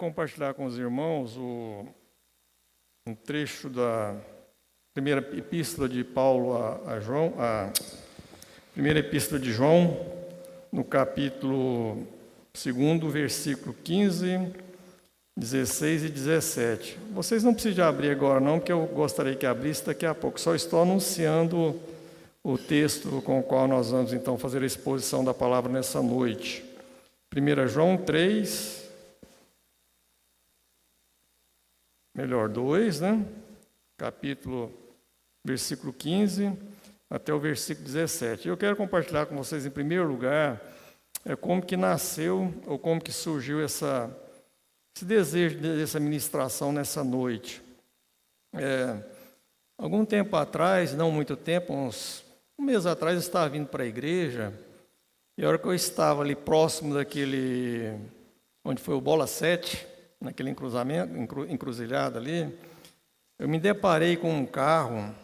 compartilhar com os irmãos um trecho da primeira epístola de Paulo a João, a primeira epístola de João, no capítulo 2, versículo 15, 16 e 17. Vocês não precisam abrir agora não, porque eu gostaria que abrisse daqui a pouco. Só estou anunciando o texto com o qual nós vamos então fazer a exposição da palavra nessa noite. 1 João 3, melhor 2, né? Capítulo, versículo 15 até o versículo 17. Eu quero compartilhar com vocês, em primeiro lugar, como que nasceu, ou como que surgiu esse desejo dessa ministração nessa noite. Algum tempo atrás, não muito tempo, uns um mês atrás, eu estava vindo para a igreja, e a hora que eu estava ali próximo daquele, onde foi o Bola 7, naquele encruzilhada ali, eu me deparei com um carro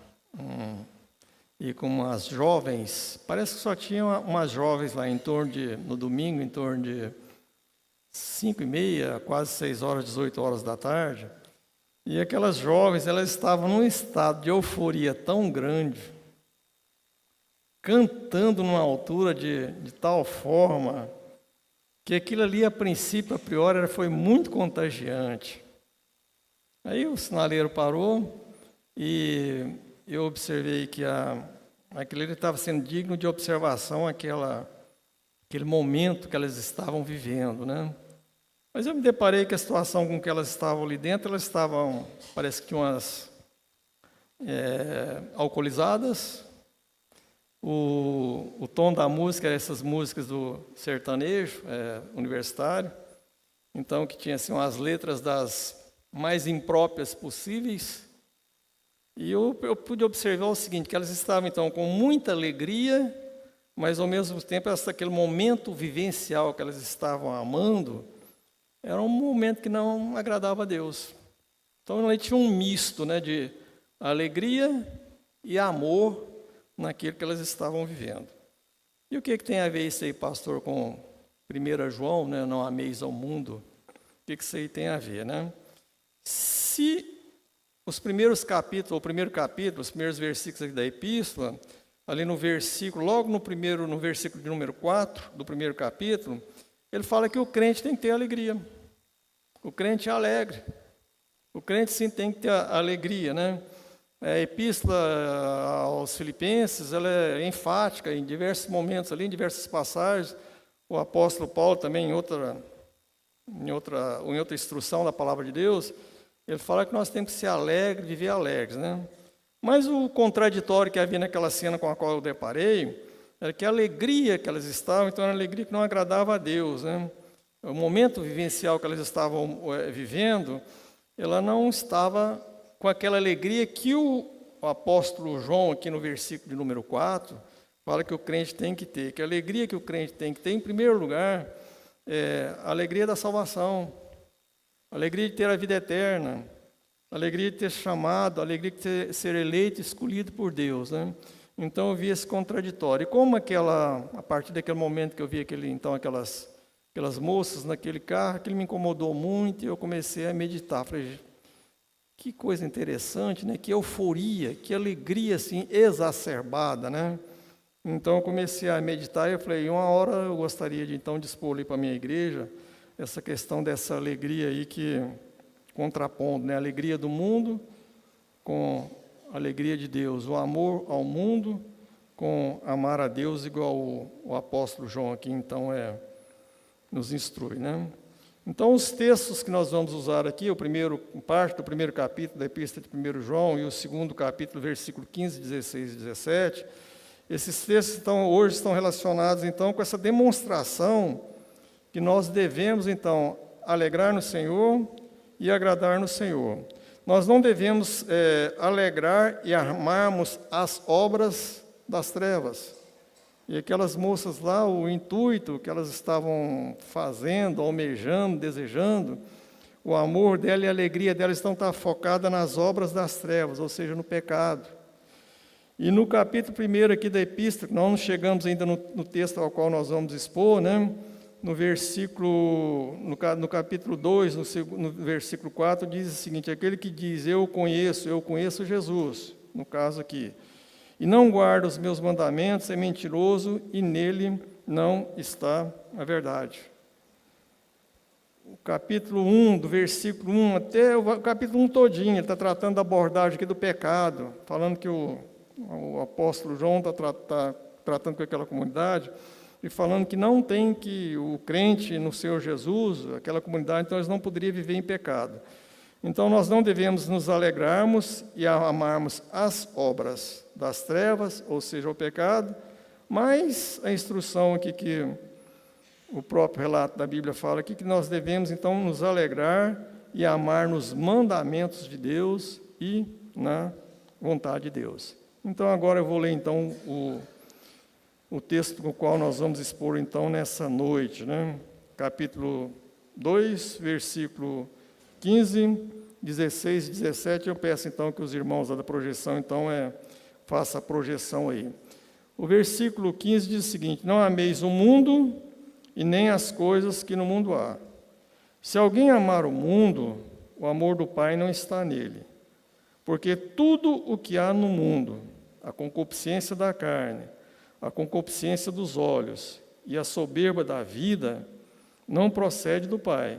e com umas jovens, parece que só tinha umas jovens lá no domingo, em torno de 5h30, quase 6 horas, 18 horas da tarde, e aquelas jovens, elas estavam num estado de euforia tão grande, cantando numa altura de tal forma que aquilo ali, a princípio, a priori, foi muito contagiante. Aí o sinaleiro parou e eu observei que aquilo ali estava sendo digno de observação, aquele momento que elas estavam vivendo, né? Mas eu me deparei que a situação com que elas estavam ali dentro, elas estavam, parece que umas alcoolizadas. O tom da música era essas músicas do sertanejo universitário, então que tinha assim, umas letras das mais impróprias possíveis, e eu pude observar o seguinte, que elas estavam então com muita alegria, mas ao mesmo tempo aquele momento vivencial que elas estavam amando, era um momento que não agradava a Deus. Então ele tinha um misto, né, de alegria e amor naquilo que elas estavam vivendo. E o que tem a ver isso aí, pastor, com 1 João, né, não ameis ao mundo? O que isso aí tem a ver, né? Se os primeiros capítulos, os primeiros versículos aqui da epístola, ali no versículo, logo no versículo de número 4, do primeiro capítulo, ele fala que o crente tem que ter alegria. O crente é alegre. O crente sim tem que ter alegria, né? A epístola aos Filipenses, ela é enfática em diversos momentos ali, em diversas passagens. O apóstolo Paulo também, em outra instrução da palavra de Deus, ele fala que nós temos que ser alegres, viver alegres, né? Mas o contraditório que havia naquela cena com a qual eu deparei, era que a alegria que elas estavam, então era uma alegria que não agradava a Deus, né? O momento vivencial que elas estavam vivendo, ela não estava com aquela alegria que o apóstolo João, aqui no versículo de número 4, fala que o crente tem que ter. Que a alegria que o crente tem que ter, em primeiro lugar, é a alegria da salvação, a alegria de ter a vida eterna, a alegria de ter chamado, a alegria de ser eleito, escolhido por Deus, né? Então eu vi esse contraditório. E como a partir daquele momento que eu vi aquelas moças naquele carro, aquilo me incomodou muito, e eu comecei a meditar. Falei, que coisa interessante, né? Que euforia, que alegria assim, exacerbada, né? Então eu comecei a meditar e eu falei, uma hora eu gostaria de então dispor ali para a minha igreja essa questão dessa alegria aí que contrapondo, né? A alegria do mundo com a alegria de Deus, o amor ao mundo com amar a Deus, igual o apóstolo João aqui então nos instrui, né? Então, os textos que nós vamos usar aqui, parte do primeiro capítulo da Epístola de 1 João e o segundo capítulo, versículo 15, 16 e 17, esses textos hoje estão relacionados, então, com essa demonstração que nós devemos, então, alegrar no Senhor e agradar no Senhor. Nós não devemos alegrar e amarmos as obras das trevas. E aquelas moças lá, o intuito que elas estavam fazendo, almejando, desejando, o amor dela e a alegria dela estão focada nas obras das trevas, ou seja, no pecado. E no capítulo 1 aqui da epístola, nós não chegamos ainda no texto ao qual nós vamos expor, né? no capítulo 2, no versículo 4, diz o seguinte: aquele que diz, eu conheço Jesus, no caso aqui, e não guarda os meus mandamentos, é mentiroso, e nele não está a verdade. O capítulo 1, do versículo 1 até o capítulo 1 todinho, ele está tratando da abordagem aqui do pecado, falando que o apóstolo João está tratando com aquela comunidade, e falando que não tem que o crente no Senhor Jesus, aquela comunidade, então eles não poderiam viver em pecado. Então nós não devemos nos alegrarmos e amarmos as obras das trevas, ou seja, o pecado, mas a instrução aqui que o próprio relato da Bíblia fala aqui, que nós devemos então nos alegrar e amar nos mandamentos de Deus e na vontade de Deus. Então agora eu vou ler então o texto com o qual nós vamos expor então nessa noite, né? Capítulo 2, versículo 15, 16 e 17, eu peço então que os irmãos da projeção então façam a projeção aí. O versículo 15 diz o seguinte: não ameis o mundo e nem as coisas que no mundo há. Se alguém amar o mundo, o amor do Pai não está nele. Porque tudo o que há no mundo, a concupiscência da carne, a concupiscência dos olhos e a soberba da vida, não procede do Pai,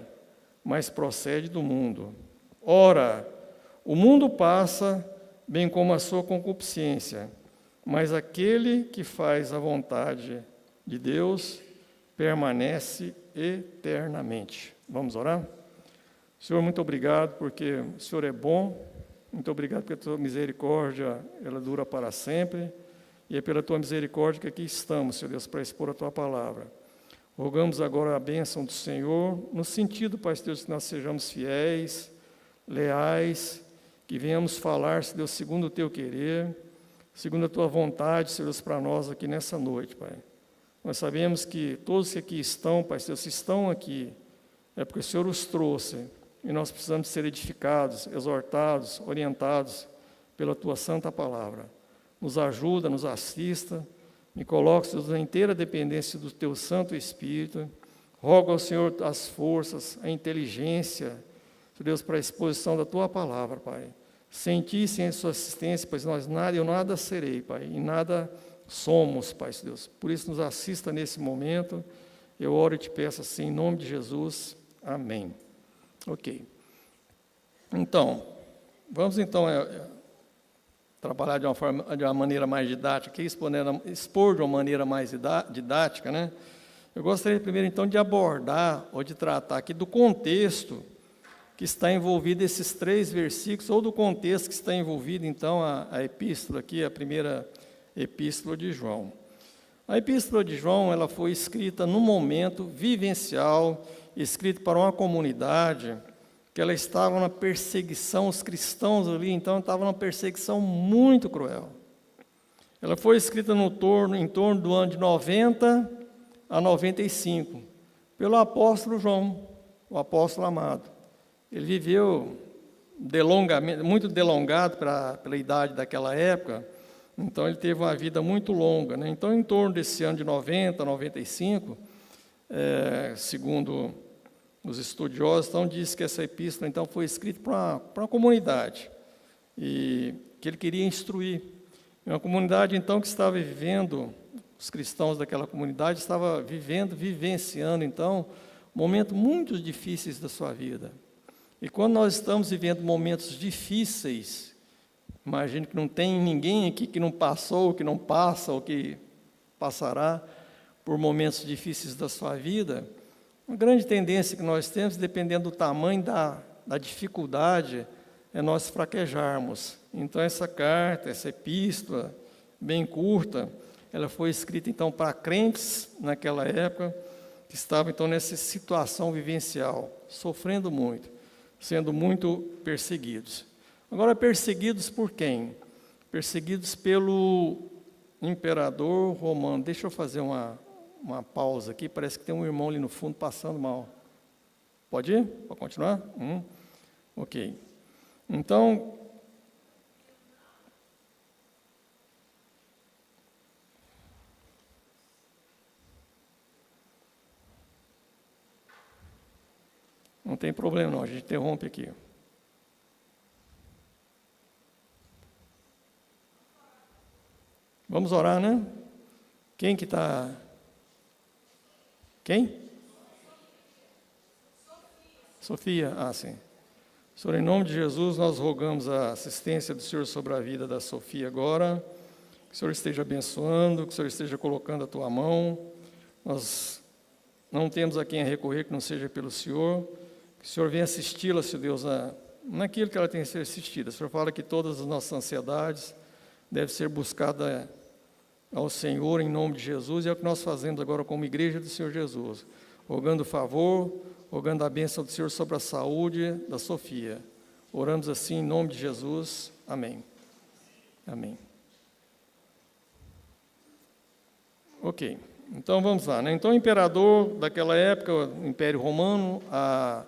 mas procede do mundo. Ora, o mundo passa, bem como a sua concupiscência, mas aquele que faz a vontade de Deus permanece eternamente. Vamos orar? Senhor, muito obrigado, porque o Senhor é bom, muito obrigado porque a tua misericórdia, ela dura para sempre, e é pela tua misericórdia que aqui estamos, Senhor Deus, para expor a tua palavra. Rogamos agora a bênção do Senhor, no sentido, Pai Deus, que nós sejamos fiéis, leais, que venhamos falar, Senhor Deus, segundo o teu querer, segundo a tua vontade, Senhor Deus, para nós aqui nessa noite, Pai. Nós sabemos que todos que aqui estão, Pai Deus, se estão aqui, é porque o Senhor os trouxe, e nós precisamos ser edificados, exortados, orientados pela tua santa palavra. Nos ajuda, nos assista, me coloque, Senhor, na inteira dependência do teu Santo Espírito. Rogo ao Senhor as forças, a inteligência, Senhor Deus, para a exposição da tua palavra, Pai. Sem ti, sem a sua assistência, pois eu nada serei, Pai, e nada somos, Pai Deus. Por isso nos assista nesse momento. Eu oro e te peço assim, em nome de Jesus. Amém. Ok. Então, vamos então trabalhar de uma maneira mais didática, expor de uma maneira mais didática, né? Eu gostaria primeiro então de abordar ou de tratar aqui do contexto que está envolvido esses 3 versículos, ou do contexto que está envolvido então a epístola aqui, a primeira epístola de João. A epístola de João, ela foi escrita num momento vivencial, escrita para uma comunidade que ela estava na perseguição, os cristãos ali, então, estavam numa perseguição muito cruel. Ela foi escrita em torno do ano de 90 a 95, pelo apóstolo João, o apóstolo amado. Ele viveu muito delongado pela idade daquela época, então ele teve uma vida muito longa, né? Então, em torno desse ano de 90 a 95, segundo os estudiosos, então, diz que essa epístola então, foi escrita para uma comunidade, e que ele queria instruir. Uma comunidade, então, que estava vivendo, os cristãos daquela comunidade estavam vivenciando, então, momentos muito difíceis da sua vida. E quando nós estamos vivendo momentos difíceis, imagino que não tem ninguém aqui que não passou, que não passa, ou que passará por momentos difíceis da sua vida. Uma grande tendência que nós temos, dependendo do tamanho da dificuldade, é nós fraquejarmos. Então, essa carta, essa epístola, bem curta, ela foi escrita, então, para crentes, naquela época, que estavam, então, nessa situação vivencial, sofrendo muito, sendo muito perseguidos. Agora, perseguidos por quem? Perseguidos pelo imperador romano. Deixa eu fazer uma pausa aqui, parece que tem um irmão ali no fundo passando mal. Pode ir? Pode continuar? Ok. Então, Não tem problema não, a gente interrompe aqui. Vamos orar, né? Quem que está... Quem? Sofia. Ah, sim. Senhor, em nome de Jesus, nós rogamos a assistência do Senhor sobre a vida da Sofia agora. Que o Senhor esteja abençoando, que o Senhor esteja colocando a tua mão. Nós não temos a quem recorrer que não seja pelo Senhor. Que o Senhor venha assisti-la, Senhor Deus, naquilo que ela tem que ser assistida. O Senhor fala que todas as nossas ansiedades devem ser buscadas ao Senhor em nome de Jesus, e é o que nós fazemos agora como igreja do Senhor Jesus, rogando o favor, rogando a bênção do Senhor sobre a saúde da Sofia. Oramos assim em nome de Jesus. Amém. Amém. Ok, então vamos lá, né? Então o imperador daquela época, o Império Romano, a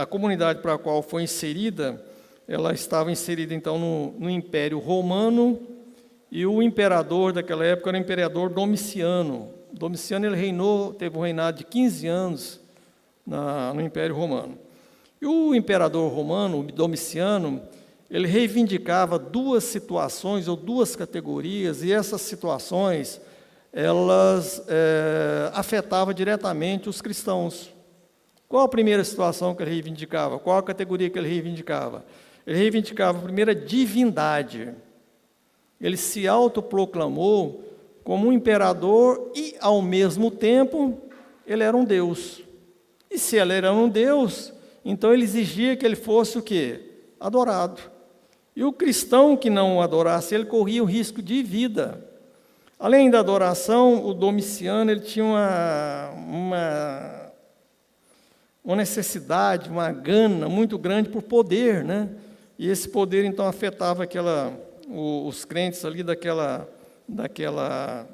comunidade para a qual foi inserida, ela estava inserida então no Império Romano, e o imperador daquela época era o imperador Domiciano. Domiciano ele teve um reinado de 15 anos no Império Romano. E o imperador romano, Domiciano, ele reivindicava duas situações ou duas categorias, e essas situações elas afetavam diretamente os cristãos. Qual a primeira situação que ele reivindicava? Qual a categoria que ele reivindicava? Ele reivindicava, primeiro, a divindade. Ele se autoproclamou como um imperador e, ao mesmo tempo, ele era um Deus. E se ele era um Deus, então ele exigia que ele fosse o quê? Adorado. E o cristão que não o adorasse, ele corria o risco de vida. Além da adoração, o Domiciano ele tinha uma necessidade, uma gana muito grande por poder, né? E esse poder, então, afetava os crentes ali daquela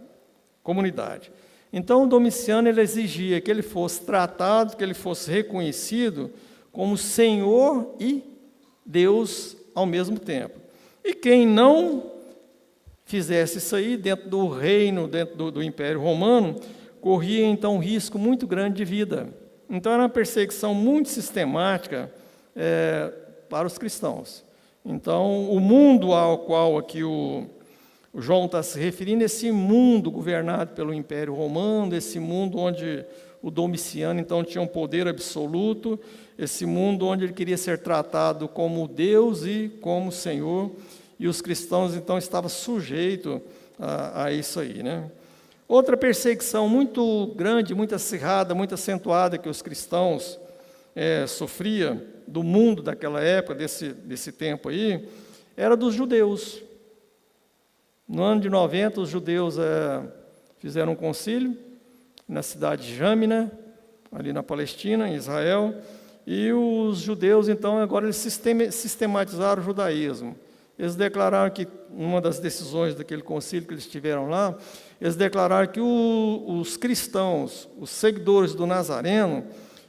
comunidade. Então, o Domiciano ele exigia que ele fosse tratado, que ele fosse reconhecido como Senhor e Deus ao mesmo tempo. E quem não fizesse isso aí dentro do reino, dentro do Império Romano, corria então um risco muito grande de vida. Então, era uma perseguição muito sistemática para os cristãos. Então, o mundo ao qual aqui o João está se referindo, esse mundo governado pelo Império Romano, esse mundo onde o Domiciano, então, tinha um poder absoluto, esse mundo onde ele queria ser tratado como Deus e como Senhor, e os cristãos, então, estavam sujeitos a isso aí, né? Outra perseguição muito grande, muito acirrada, muito acentuada que os cristãos sofriam do mundo daquela época, desse tempo aí, era dos judeus. No ano de 90, os judeus fizeram um concílio na cidade de Jâmina, ali na Palestina, em Israel, e os judeus, então, agora eles sistematizaram o judaísmo. Eles declararam que, uma das decisões daquele concílio que eles tiveram lá, eles declararam que os cristãos, os seguidores do Nazareno,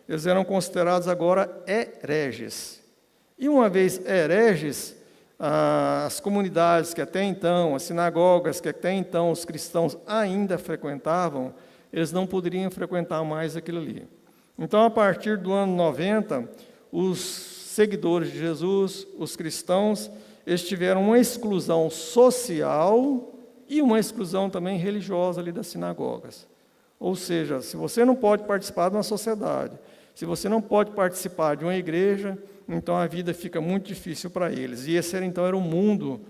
eles eram considerados agora hereges. E uma vez hereges, as comunidades que até então, as sinagogas que até então os cristãos ainda frequentavam, eles não poderiam frequentar mais aquilo ali. Então, a partir do ano 90, os seguidores de Jesus, os cristãos, eles tiveram uma exclusão social e uma exclusão também religiosa ali das sinagogas. Ou seja, se você não pode participar de uma sociedade, se você não pode participar de uma igreja, então a vida fica muito difícil para eles. E esse então era o mundo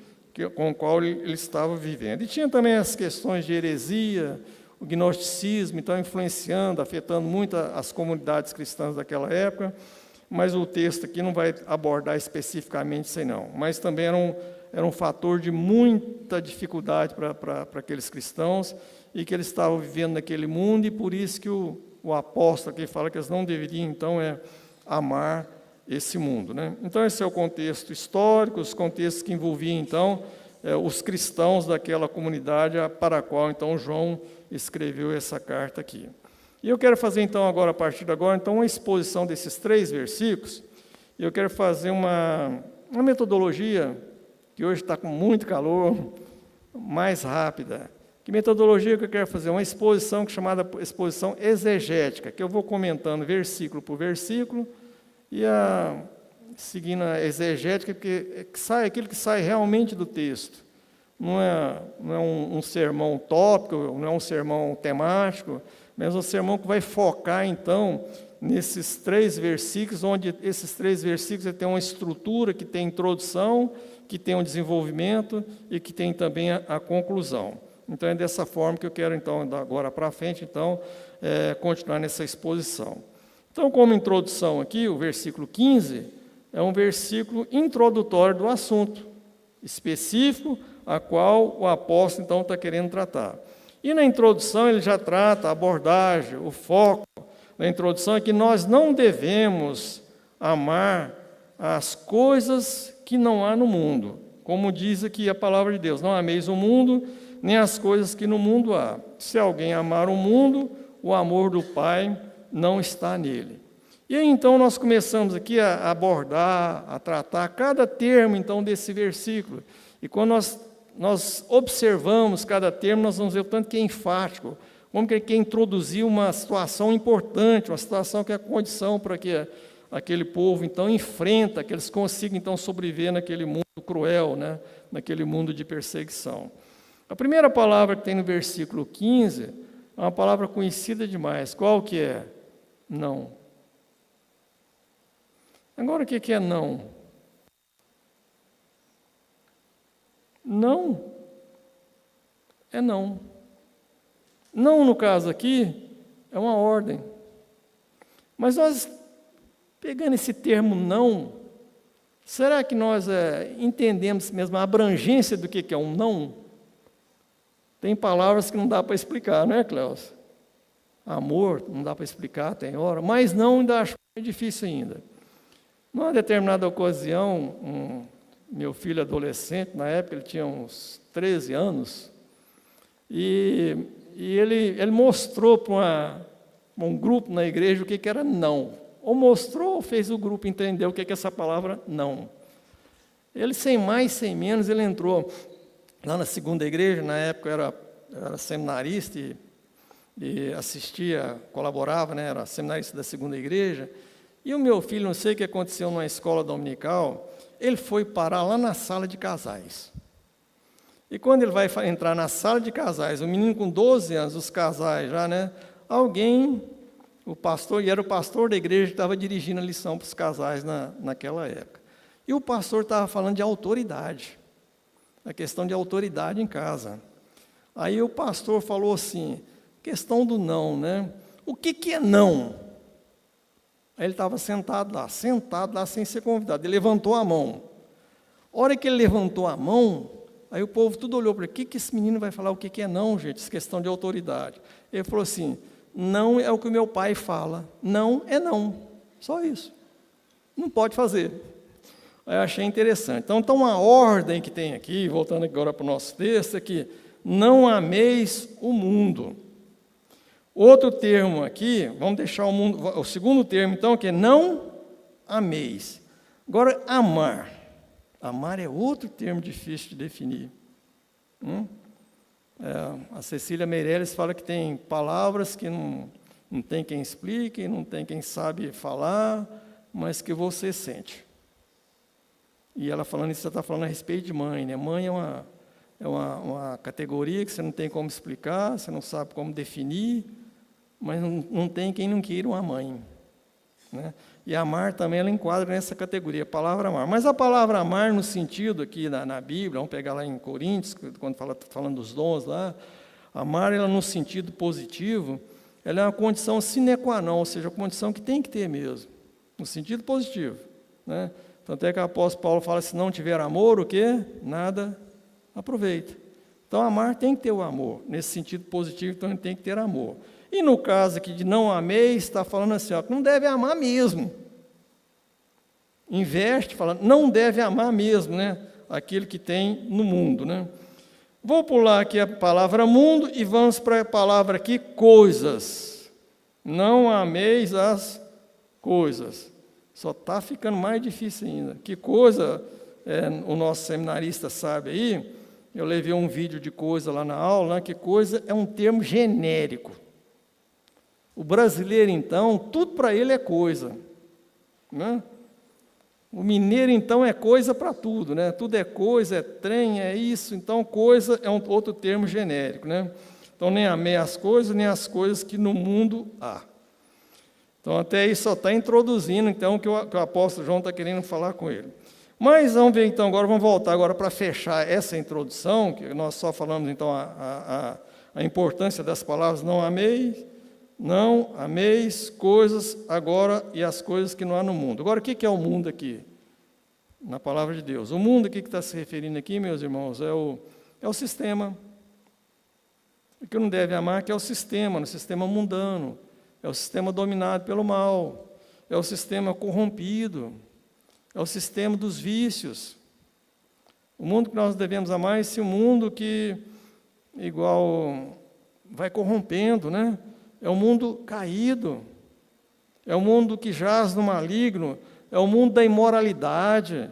com o qual eles estavam vivendo. E tinha também as questões de heresia, o gnosticismo, então influenciando, afetando muito as comunidades cristãs daquela época, mas o texto aqui não vai abordar especificamente isso aí não. Mas também era um fator de muita dificuldade para aqueles cristãos, e que eles estavam vivendo naquele mundo, e por isso que o apóstolo aqui fala que eles não deveriam, então, amar esse mundo, né? Então, esse é o contexto histórico, os contextos que envolviam, então, os cristãos daquela comunidade para a qual, então, João escreveu essa carta aqui. E eu quero fazer, então, agora, a partir de agora, então, uma exposição desses 3 versículos, e eu quero fazer uma metodologia, que hoje está com muito calor, mais rápida. Que metodologia que eu quero fazer? Uma exposição chamada exposição exegética, que eu vou comentando versículo por versículo, e seguindo a exegética, porque sai aquilo que sai realmente do texto. Não é um sermão tópico, não é um sermão temático, mas um sermão que vai focar, então, nesses 3 versículos, onde esses 3 versículos têm uma estrutura, que tem introdução, que tem um desenvolvimento e que tem também a conclusão. Então, é dessa forma que eu quero, então, agora para frente, então, continuar nessa exposição. Então, como introdução aqui, o versículo 15 é um versículo introdutório do assunto, específico, a qual o apóstolo, então, está querendo tratar. E na introdução ele já trata a abordagem, o foco da introdução é que nós não devemos amar as coisas que não há no mundo. Como diz aqui a palavra de Deus, não ameis o mundo, nem as coisas que no mundo há. Se alguém amar o mundo, o amor do Pai não está nele. E aí, então, nós começamos aqui a abordar, a tratar cada termo, então, desse versículo. E quando nós observamos cada termo, nós vamos ver o tanto que é enfático, como que ele quer introduzir uma situação importante, uma situação que é a condição para que aquele povo, então, enfrenta, que eles consigam, então, sobreviver naquele mundo cruel, né? Naquele mundo de perseguição. A primeira palavra que tem no versículo 15 é uma palavra conhecida demais. Qual que é? Não. Agora, o que é não? Não é não. Não, no caso aqui, é uma ordem. Mas nós, pegando esse termo não, será que nós entendemos mesmo a abrangência do que é um não? Tem palavras que não dá para explicar, não é, Cléus? Amor, não dá para explicar, tem hora, mas não ainda acho difícil ainda. Numa determinada ocasião, meu filho adolescente, na época ele tinha uns 13 anos, e ele mostrou para um grupo na igreja o que era não. Ou mostrou, ou fez o grupo entender o que é essa palavra não. Ele, sem mais, sem menos, ele entrou lá na segunda igreja, na época eu era seminarista e assistia, colaborava, né, era seminarista da segunda igreja, e o meu filho, não sei o que aconteceu numa escola dominical, ele foi parar lá na sala de casais. E quando ele vai entrar na sala de casais, o menino com 12 anos, os casais já, né, o pastor, e era o pastor da igreja que estava dirigindo a lição para os casais naquela época. E o pastor estava falando de autoridade, a questão de autoridade em casa. Aí o pastor falou assim, questão do não, né? O que é não? Aí ele estava sentado lá sem ser convidado. Ele levantou a mão. A hora que ele levantou a mão, aí o povo tudo olhou para ele. O que esse menino vai falar? O que é não, gente? Essa questão de autoridade. Ele falou assim, não é o que o meu pai fala. Não é não. Só isso. Não pode fazer. Aí eu achei interessante. Então, uma ordem que tem aqui, voltando agora para o nosso texto, é que não ameis o mundo. Outro termo aqui, vamos deixar o mundo, o segundo termo, então, que é não ameis. Agora, amar. Amar é outro termo difícil de definir. A Cecília Meirelles fala que tem palavras que não tem quem explique, não tem quem sabe falar, mas que você sente. E ela falando isso, você está falando a respeito de mãe, né? Mãe é uma categoria que você não tem como explicar, você não sabe como definir, mas não tem quem não queira uma mãe, né? E amar também, ela enquadra nessa categoria, a palavra amar. Mas a palavra amar, no sentido aqui na Bíblia, vamos pegar lá em Coríntios, quando falando dos dons lá, amar, ela no sentido positivo, ela é uma condição sine qua non, ou seja, uma condição que tem que ter mesmo, no sentido positivo, né? Tanto é que o apóstolo Paulo fala, se não tiver amor, o quê? Nada aproveita. Então, amar tem que ter o amor, nesse sentido positivo, então tem que ter amor. E no caso aqui de não ameis, está falando assim, ó, não deve amar mesmo. Inverte, falando, não deve amar mesmo, né? Aquele que tem no mundo, né? Vou pular aqui a palavra mundo e vamos para a palavra aqui, coisas. Não ameis as coisas. Só está ficando mais difícil ainda. Que coisa, o nosso seminarista sabe aí, Eu levei um vídeo de coisa lá na aula, né, que coisa é um termo genérico. O brasileiro, então, tudo para ele é coisa, né? O mineiro, então, é coisa para tudo, né? Tudo é coisa, é trem, é isso. Então, coisa é um outro termo genérico, né? Então, nem amei as coisas, nem as coisas que no mundo há. Então, até aí só está introduzindo, então, o que o apóstolo João está querendo falar com ele. Mas vamos ver, então, agora vamos voltar agora para fechar essa introdução, que nós só falamos, então, a importância das palavras não ameis coisas agora e as coisas que não há no mundo. Agora, o que é o mundo aqui? Na palavra de Deus. O mundo aqui que está se referindo aqui, meus irmãos, é o sistema. O que não deve amar que é o sistema mundano, é o sistema dominado pelo mal, é o sistema corrompido, é o sistema dos vícios. O mundo que nós devemos amar é esse mundo que, igual, vai corrompendo, né? É um mundo caído, é o mundo que jaz no maligno, é o mundo da imoralidade,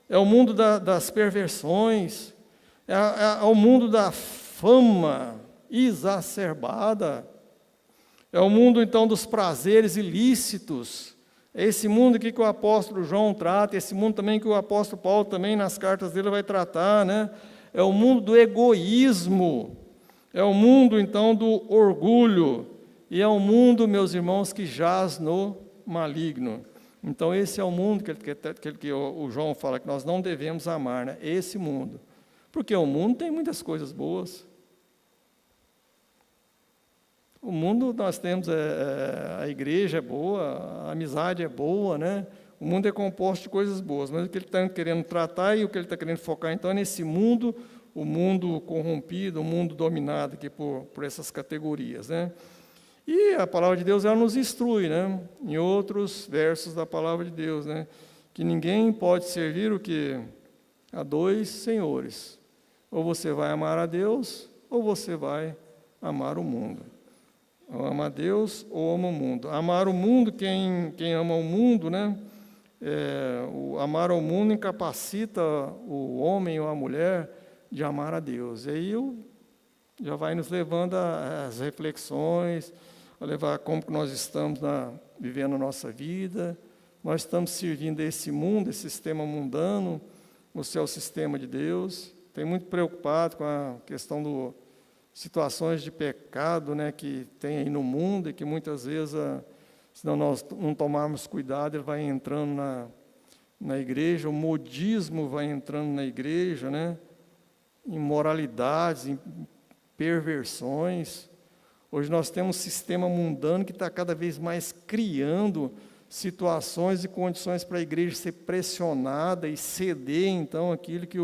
é o mundo das perversões, é o mundo da fama exacerbada, é o mundo, então, dos prazeres ilícitos. É esse mundo aqui que o apóstolo João trata, esse mundo também que o apóstolo Paulo também nas cartas dele vai tratar, né? É o mundo do egoísmo, é o mundo, então, do orgulho, e é um mundo, meus irmãos, que jaz no maligno. Então, esse é o mundo que o João fala que nós não devemos amar, né? Esse mundo. Porque o mundo tem muitas coisas boas. O mundo nós temos, a igreja é boa, a amizade é boa, né? O mundo é composto de coisas boas, mas o que ele está querendo tratar e o que ele está querendo focar, então, é nesse mundo, o mundo corrompido, o mundo dominado aqui por essas categorias, né? E a palavra de Deus, ela nos instrui, né? Em outros versos da palavra de Deus, né? Que ninguém pode servir o quê? A dois senhores. Ou você vai amar a Deus, ou você vai amar o mundo. Ou ama a Deus, ou ama o mundo. Amar o mundo, quem ama o mundo, né? Amar ao mundo incapacita o homem ou a mulher de amar a Deus. E aí já vai nos levando às reflexões, a levar como que nós estamos vivendo a nossa vida. Nós estamos servindo esse mundo, esse sistema mundano, ou se é o sistema de Deus. Tem muito preocupado com a questão situações de pecado, né, que tem aí no mundo e que muitas vezes, se nós não tomarmos cuidado, ele vai entrando na igreja, o modismo vai entrando na igreja, né, imoralidades, perversões. Hoje nós temos um sistema mundano que está cada vez mais criando situações e condições para a igreja ser pressionada e ceder, então, aquilo que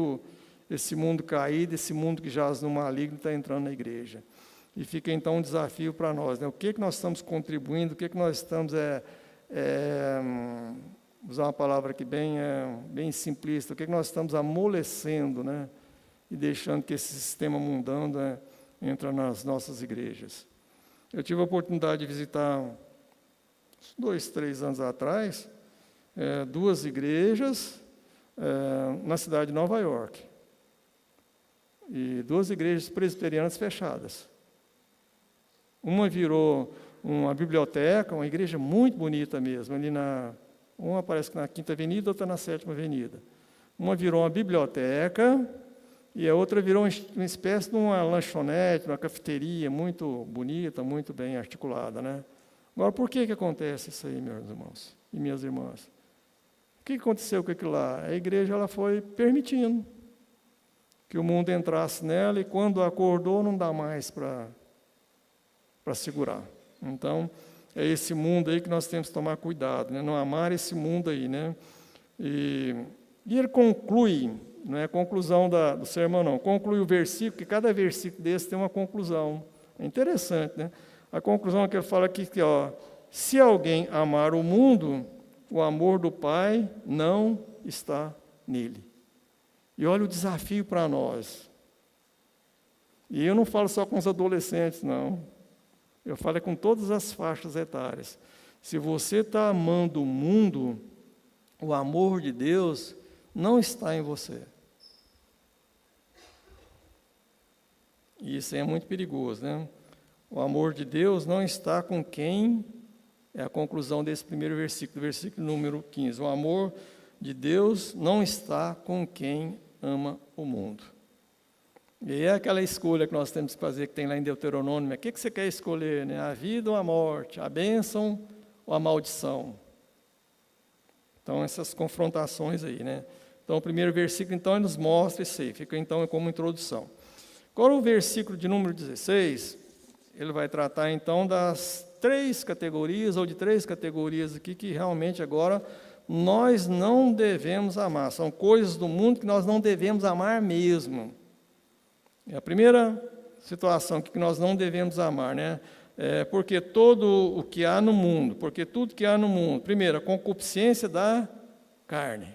esse mundo caído, esse mundo que jaz no maligno está entrando na igreja. E fica, então, um desafio para nós, né? O que nós estamos contribuindo, o que nós estamos, usar uma palavra aqui bem simplista, o que nós estamos amolecendo, né? E deixando que esse sistema mundano, né, entre nas nossas igrejas. Eu tive a oportunidade de visitar, 2, 3 anos atrás, 2 igrejas na cidade de Nova York. E 2 igrejas presbiterianas fechadas. Uma virou uma biblioteca, uma igreja muito bonita mesmo, ali uma parece que na 5ª Avenida, outra na 7ª Avenida. Uma virou uma biblioteca e a outra virou uma espécie de uma lanchonete, uma cafeteria muito bonita, muito bem articulada, né? Agora, por que acontece isso aí, meus irmãos e minhas irmãs? O que aconteceu com aquilo lá? A igreja ela foi permitindo que o mundo entrasse nela e quando acordou não dá mais para segurar. Então, é esse mundo aí que nós temos que tomar cuidado, né? Não amar esse mundo aí, né? E ele conclui, não é a conclusão do sermão, não. Conclui o versículo, que cada versículo desse tem uma conclusão. É interessante, né? A conclusão que ele fala aqui, que, se alguém amar o mundo, o amor do Pai não está nele. E olha o desafio para nós. E eu não falo só com os adolescentes, não. Eu falo com todas as faixas etárias. Se você está amando o mundo, o amor de Deus não está em você. E isso aí é muito perigoso, né? O amor de Deus não está com quem, é a conclusão desse primeiro versículo, versículo número 15. O amor de Deus não está com quem ama o mundo. E é aquela escolha que nós temos que fazer, que tem lá em Deuteronômio. O que você quer escolher, né? A vida ou a morte, a bênção ou a maldição? Então, essas confrontações aí, né? Então, o primeiro versículo, então, ele nos mostra isso aí. Fica, então, como introdução. Agora, o versículo de número 16, ele vai tratar, então, das três categorias, ou de três categorias aqui, que realmente agora nós não devemos amar. São coisas do mundo que nós não devemos amar mesmo. É a primeira situação que nós não devemos amar, né? Porque todo o que há no mundo, porque tudo que há no mundo, primeiro, a concupiscência da carne.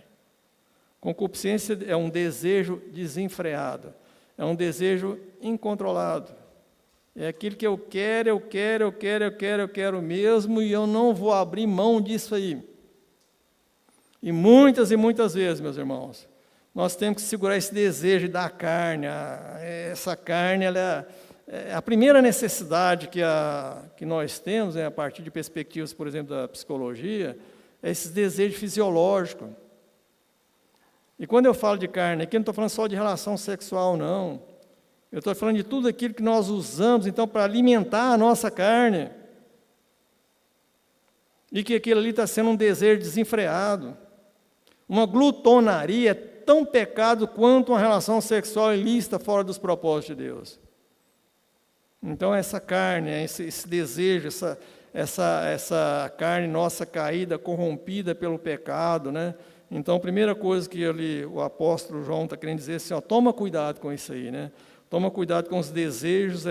Concupiscência é um desejo desenfreado, é um desejo incontrolado. É aquilo que eu quero mesmo, e eu não vou abrir mão disso aí. E muitas vezes, meus irmãos, nós temos que segurar esse desejo da carne. Essa carne, ela é a primeira necessidade que nós temos, a partir de perspectivas, por exemplo, da psicologia, é esse desejo fisiológico. E quando eu falo de carne, aqui eu não estou falando só de relação sexual, não. Eu estou falando de tudo aquilo que nós usamos, então, para alimentar a nossa carne. E que aquilo ali está sendo um desejo desenfreado. Uma glutonaria é tão pecado quanto uma relação sexual ilícita fora dos propósitos de Deus. Então, essa carne, esse desejo, essa carne nossa caída, corrompida pelo pecado, né? Então, a primeira coisa que o apóstolo João está querendo dizer é assim, toma cuidado com isso aí, né? Toma cuidado com os desejos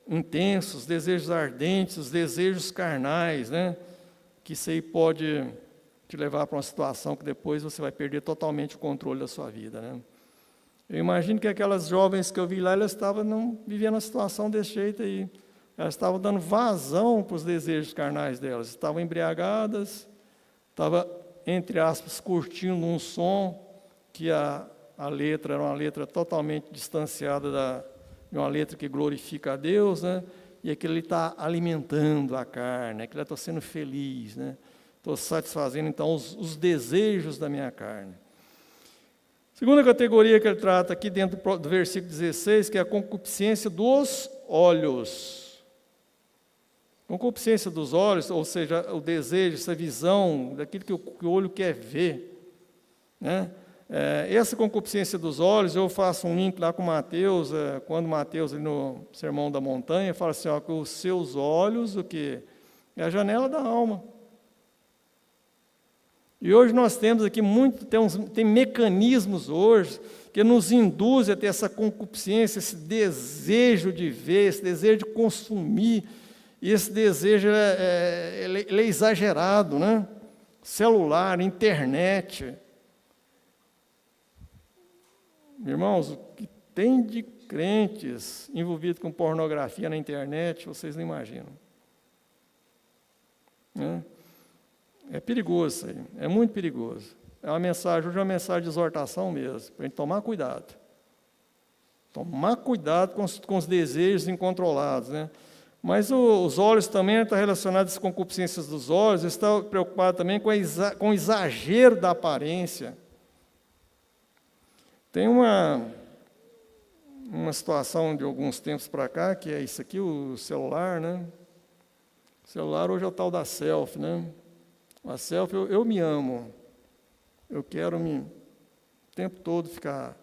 intensos, os desejos ardentes, os desejos carnais, né? Que isso aí pode te levar para uma situação que depois você vai perder totalmente o controle da sua vida, né? Eu imagino que aquelas jovens que eu vi lá, elas estavam vivendo uma situação desse jeito aí. Elas estavam dando vazão para os desejos carnais delas. Estavam embriagadas, estavam, entre aspas, curtindo um som que a letra era uma letra totalmente distanciada de uma letra que glorifica a Deus, né? E aquilo ali está alimentando a carne, aquilo está sendo feliz, né? Estou satisfazendo, então, os desejos da minha carne. Segunda categoria que ele trata aqui dentro do versículo 16, que é a concupiscência dos olhos. Concupiscência dos olhos, ou seja, o desejo, essa visão daquilo que o olho quer ver, né? Essa concupiscência dos olhos, eu faço um link lá com Mateus, quando Mateus, ali no Sermão da Montanha, fala assim, que os seus olhos, o quê? É a janela da alma. E hoje nós temos aqui tem mecanismos hoje que nos induzem a ter essa concupiscência, esse desejo de ver, esse desejo de consumir, e esse desejo ele é exagerado, né? Celular, internet. Irmãos, o que tem de crentes envolvidos com pornografia na internet, vocês não imaginam. Né? É perigoso isso aí, é muito perigoso. Hoje é uma mensagem de exortação mesmo, para a gente tomar cuidado. Tomar cuidado com os desejos incontrolados, né? Mas os olhos também estão relacionados às concupiscências dos olhos, está preocupado também com o exagero da aparência. Tem uma situação de alguns tempos para cá, que é isso aqui, o celular, né? O celular hoje é o tal da selfie, né? A selfie, eu me amo. Eu quero o tempo todo ficar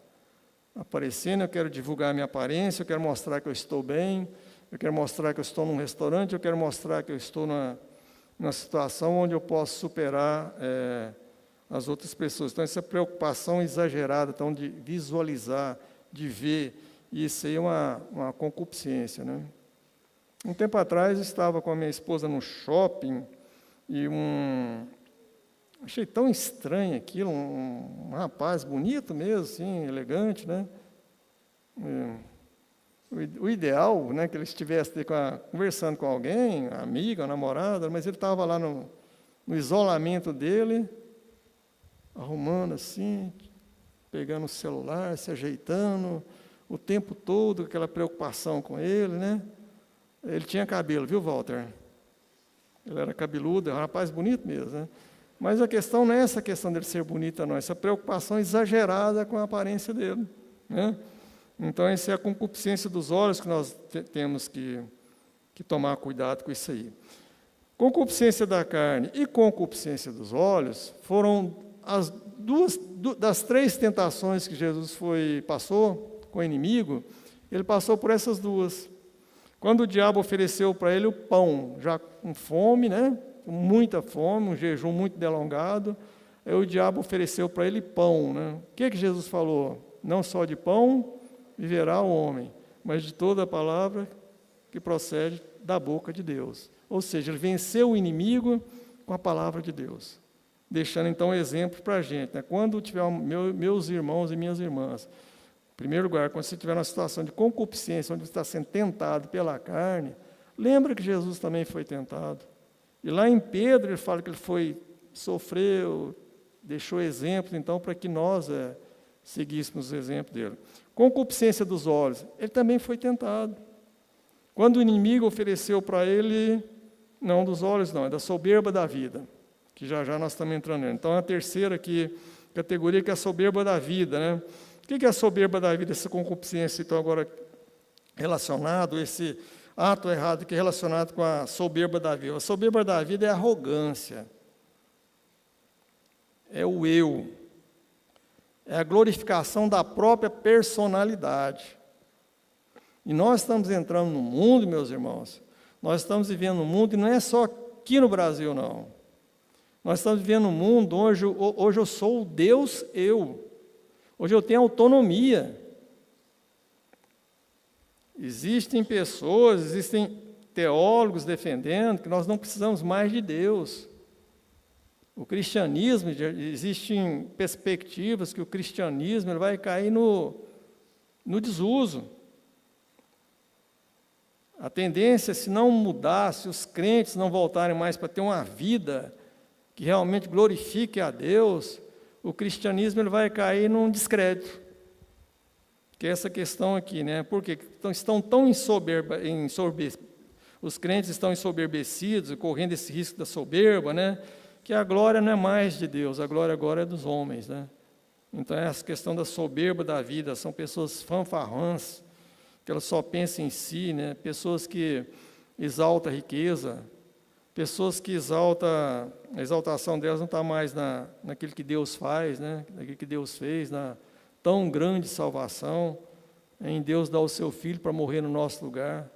aparecendo, eu quero divulgar a minha aparência, eu quero mostrar que eu estou bem, eu quero mostrar que eu estou num restaurante, eu quero mostrar que eu estou numa situação onde eu posso superar as outras pessoas. Então, essa preocupação exagerada, então, de visualizar, de ver, isso aí é uma concupiscência, né? Um tempo atrás, eu estava com a minha esposa no shopping, e achei tão estranho aquilo, um rapaz bonito mesmo, assim, elegante, né? O ideal, né, que ele estivesse conversando com alguém, amiga, namorada, mas ele estava lá no isolamento dele, arrumando assim, pegando o celular, se ajeitando, o tempo todo, aquela preocupação com ele, né? Ele tinha cabelo, viu, Walter? Ele era cabeludo, era um rapaz bonito mesmo, né? Mas a questão não é essa questão dele ser bonito, não. Essa preocupação exagerada com a aparência dele, né? Então, essa é a concupiscência dos olhos que nós temos que tomar cuidado com isso aí. Concupiscência da carne e concupiscência dos olhos foram as das 3 tentações que Jesus passou com o inimigo, ele passou por essas 2. Quando o diabo ofereceu para ele o pão, já com fome, né? Com muita fome, um jejum muito delongado, aí o diabo ofereceu para ele pão, né? O que Jesus falou? Não só de pão viverá o homem, mas de toda a palavra que procede da boca de Deus. Ou seja, ele venceu o inimigo com a palavra de Deus, deixando então exemplo para a gente, né? Quando tiver meus irmãos e minhas irmãs, em primeiro lugar, quando você estiver numa situação de concupiscência, onde você está sendo tentado pela carne, lembra que Jesus também foi tentado. E lá em Pedro ele fala que ele sofreu, deixou exemplo, então, para que nós seguíssemos o exemplo dele. Concupiscência dos olhos, ele também foi tentado. Quando o inimigo ofereceu para ele, não dos olhos não, é da soberba da vida, que já nós estamos entrando nela. Então, a terceira aqui, categoria, que é a soberba da vida, né? O que é a soberba da vida, essa concupiscência, então, agora relacionado, esse ato errado que é relacionado com a soberba da vida. A soberba da vida é a arrogância, é o eu, é a glorificação da própria personalidade. E nós estamos entrando no mundo, meus irmãos, nós estamos vivendo no mundo, e não é só aqui no Brasil, não. Nós estamos vivendo um mundo onde hoje eu sou o Deus eu. Hoje eu tenho autonomia. Existem pessoas, existem teólogos defendendo que nós não precisamos mais de Deus. O cristianismo, existem perspectivas que o cristianismo ele vai cair no desuso. A tendência, se não mudar, se os crentes não voltarem mais para ter uma vida que realmente glorifique a Deus, o cristianismo ele vai cair num descrédito. Que é essa questão aqui, né? Porque estão tão os crentes estão ensoberbecidos, correndo esse risco da soberba, né? Que a glória não é mais de Deus, a glória agora é dos homens, né? Então, essa questão da soberba da vida, são pessoas fanfarrãs, que elas só pensam em si, né? Pessoas que exaltam a riqueza, pessoas que a exaltação delas não está mais naquilo que Deus faz, né? Naquilo que Deus fez, na tão grande salvação, em Deus dar o seu Filho para morrer no nosso lugar,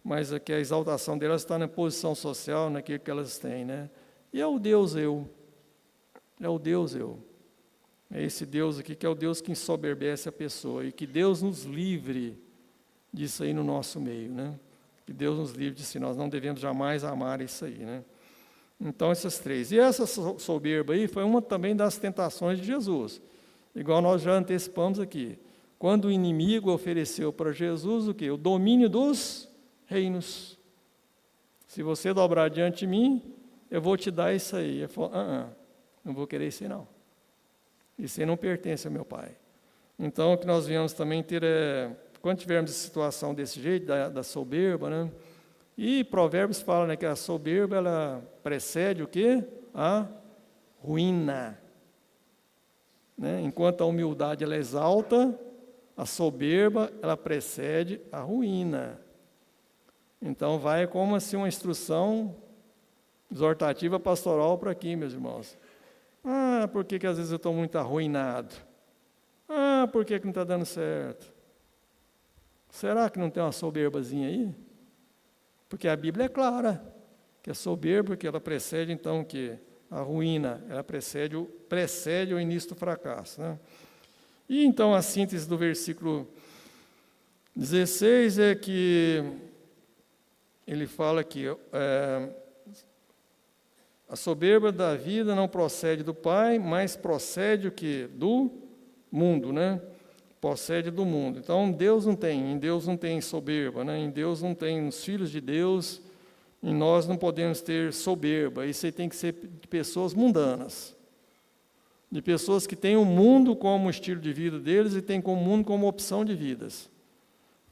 mas que a exaltação delas está na posição social, naquilo que elas têm, né? E é o Deus eu, é o Deus eu. É esse Deus aqui que é o Deus que ensoberbece a pessoa, e que Deus nos livre disso aí no nosso meio, né? Que Deus nos livre disso, nós não devemos jamais amar isso aí, né? Então, essas 3. E essa soberba aí foi uma também das tentações de Jesus, igual nós já antecipamos aqui. Quando o inimigo ofereceu para Jesus o quê? O domínio dos reinos. Se você dobrar diante de mim, eu vou te dar isso aí. Ele falou, não vou querer isso aí não. Isso aí não pertence ao meu Pai. Então, o que nós viemos também ter quando tivermos a situação desse jeito, da soberba, né? E Provérbios fala, né, que a soberba, ela precede o quê? A ruína. Né? Enquanto a humildade, ela exalta, a soberba, ela precede a ruína. Então, vai como assim uma instrução exortativa pastoral para aqui, meus irmãos. Por que às vezes eu estou muito arruinado? Por que não está dando certo? Será que não tem uma soberbazinha aí? Porque a Bíblia é clara, que a soberba, que ela precede, então, que a ruína, ela precede o início do fracasso, né? E, então, a síntese do versículo 16 é que ele fala que a soberba da vida não procede do Pai, mas procede o quê? Do mundo, né? Procede do mundo. Então, em Deus não tem soberba, né? Em Deus não tem, nos filhos de Deus, em nós não podemos ter soberba. Isso aí tem que ser de pessoas mundanas, de pessoas que têm o mundo como estilo de vida deles e têm o mundo como opção de vidas.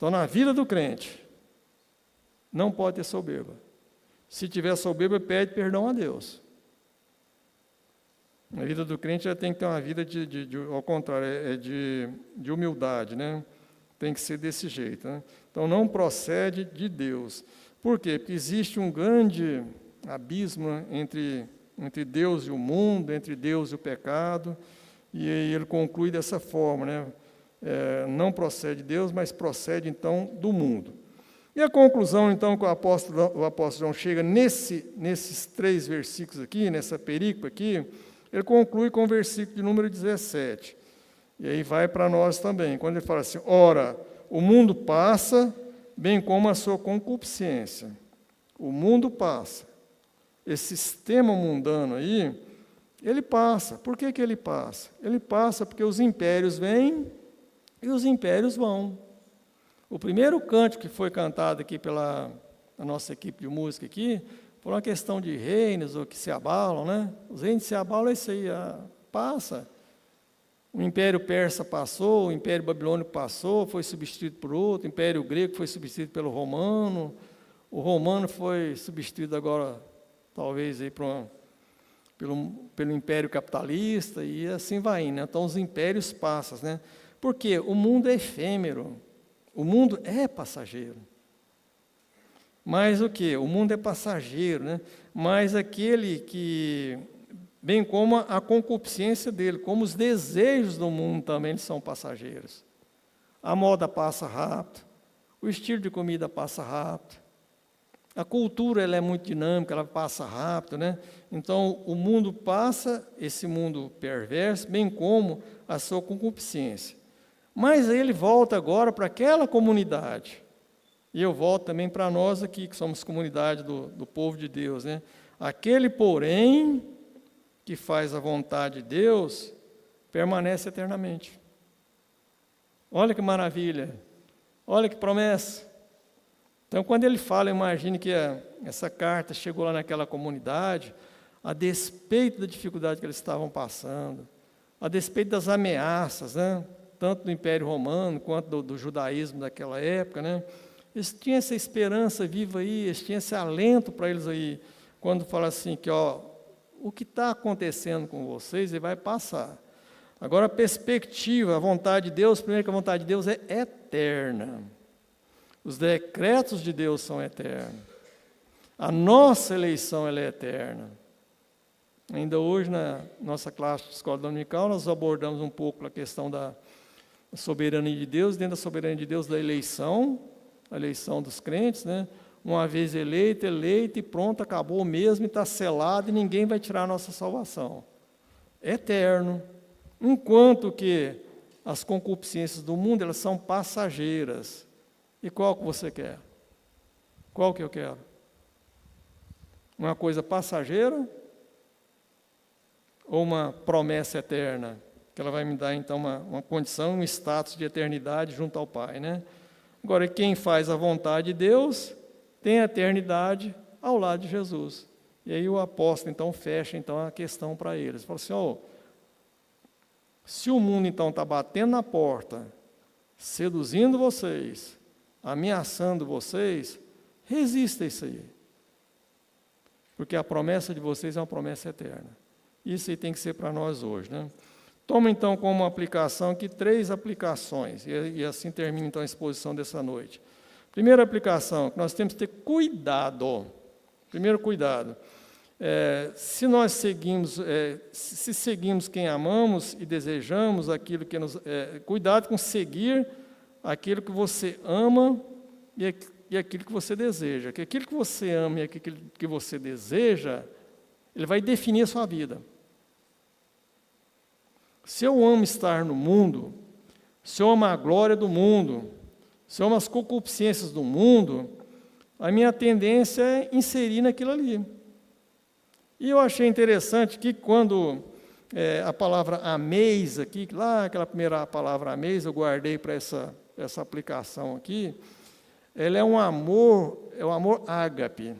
Então, na vida do crente, não pode ter soberba. Se tiver soberba, pede perdão a Deus. Na vida do crente, ela tem que ter uma vida ao contrário, de humildade, né? Tem que ser desse jeito, né? Então, não procede de Deus. Por quê? Porque existe um grande abismo entre Deus e o mundo, entre Deus e o pecado, e aí ele conclui dessa forma, né? Não procede de Deus, mas procede, então, do mundo. E a conclusão, então, que o apóstolo João chega nesses 3 versículos aqui, nessa perícope aqui, ele conclui com o versículo de número 17. E aí vai para nós também, quando ele fala assim: ora, o mundo passa, bem como a sua concupiscência. O mundo passa. Esse sistema mundano aí, ele passa. Por que ele passa? Ele passa porque os impérios vêm e os impérios vão. O primeiro cântico que foi cantado aqui pela nossa equipe de música aqui, por uma questão de reinos ou que se abalam, né? Os reinos se abalam, é isso aí, passa. O Império Persa passou, o Império Babilônico passou, foi substituído por outro, o Império Grego foi substituído pelo Romano, o Romano foi substituído agora, talvez, aí, pelo Império Capitalista, e assim vai indo, né? Então, os impérios passam, né? Porque o mundo é efêmero, o mundo é passageiro. Mas o quê? O mundo é passageiro, né? Mas aquele que, bem como a concupiscência dele, como os desejos do mundo também eles são passageiros. A moda passa rápido, o estilo de comida passa rápido, a cultura ela é muito dinâmica, ela passa rápido, né? Então, o mundo passa, esse mundo perverso, bem como a sua concupiscência. Mas ele volta agora para aquela comunidade. E eu volto também para nós aqui, que somos comunidade do povo de Deus, né? Aquele, porém, que faz a vontade de Deus, permanece eternamente. Olha que maravilha, olha que promessa. Então, quando ele fala, imagine que essa carta chegou lá naquela comunidade, a despeito da dificuldade que eles estavam passando, a despeito das ameaças, né? Tanto do Império Romano quanto do judaísmo daquela época, né? Eles tinham essa esperança viva aí, eles tinham esse alento para eles aí, quando fala assim que, ó, o que está acontecendo com vocês, ele vai passar. Agora, a perspectiva, a vontade de Deus, primeiro que a vontade de Deus é eterna. Os decretos de Deus são eternos. A nossa eleição ela é eterna. Ainda hoje, na nossa classe de escola dominical, nós abordamos um pouco a questão da soberania de Deus, dentro da soberania de Deus, da eleição, a eleição dos crentes, né? Uma vez eleito e pronto, acabou mesmo, e está selado, e ninguém vai tirar a nossa salvação. É eterno. Enquanto que as concupiscências do mundo, elas são passageiras. E qual que você quer? Qual que eu quero? Uma coisa passageira ou uma promessa eterna? Que ela vai me dar, então, uma condição, um status de eternidade junto ao Pai, né? Agora, quem faz a vontade de Deus tem a eternidade ao lado de Jesus. E aí o apóstolo, então, fecha então, a questão para eles. Fala assim, ó, se o mundo, então, está batendo na porta, seduzindo vocês, ameaçando vocês, resista a isso aí. Porque a promessa de vocês é uma promessa eterna. Isso aí tem que ser para nós hoje, né? Toma, então, como aplicação aqui 3 aplicações, e assim termina, então, a exposição dessa noite. Primeira aplicação, que nós temos que ter cuidado. Primeiro, cuidado. Se nós seguimos, se seguimos quem amamos e desejamos aquilo que nos... cuidado com seguir aquilo que você ama e aquilo que você deseja. Que aquilo que você ama e aquilo que você deseja, ele vai definir a sua vida. Se eu amo estar no mundo, se eu amo a glória do mundo, se eu amo as concupiscências do mundo, a minha tendência é inserir naquilo ali. E eu achei interessante que quando a palavra ameis aqui, lá aquela primeira palavra ameis, eu guardei para essa aplicação aqui, ela é um amor ágape.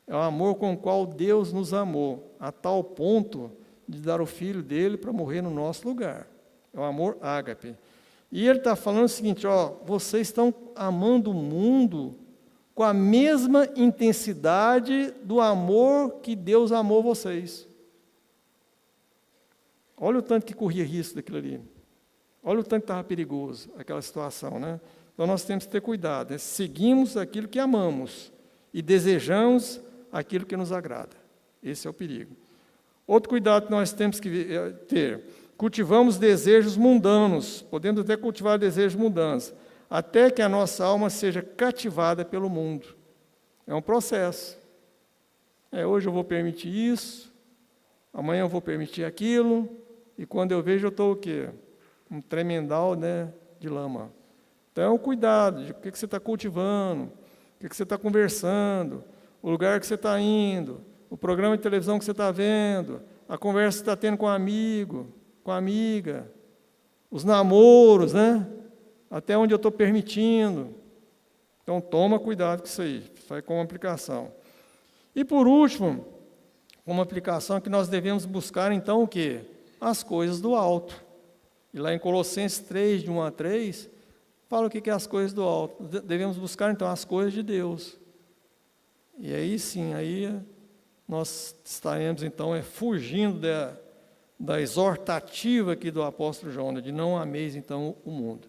É o amor com o qual Deus nos amou, a tal ponto de dar o Filho dele para morrer no nosso lugar. É o amor ágape. E ele está falando o seguinte, ó, vocês estão amando o mundo com a mesma intensidade do amor que Deus amou vocês. Olha o tanto que corria risco daquilo ali. Olha o tanto que estava perigoso, aquela situação, né? Então nós temos que ter cuidado, né? Seguimos aquilo que amamos e desejamos aquilo que nos agrada. Esse é o perigo. Outro cuidado que nós temos que ter, cultivamos desejos mundanos, podemos até cultivar desejos mundanos, até que a nossa alma seja cativada pelo mundo. É um processo. Hoje eu vou permitir isso, amanhã eu vou permitir aquilo, e quando eu vejo eu estou o quê? Um tremendal, né, de lama. Então, cuidado de o que você está cultivando, o que você está conversando, o lugar que você está indo, o programa de televisão que você está vendo, a conversa que você está tendo com um amigo, com a amiga, os namoros, né? Até onde eu estou permitindo. Então, toma cuidado com isso aí, vai como aplicação. E, por último, uma aplicação que nós devemos buscar, então, o quê? As coisas do alto. E lá em Colossenses 3, de 1 a 3, fala o que é as coisas do alto. Devemos buscar, então, as coisas de Deus. E aí, sim, aí nós estaremos, então, fugindo da exortativa aqui do apóstolo João, de não ameis, então, o mundo.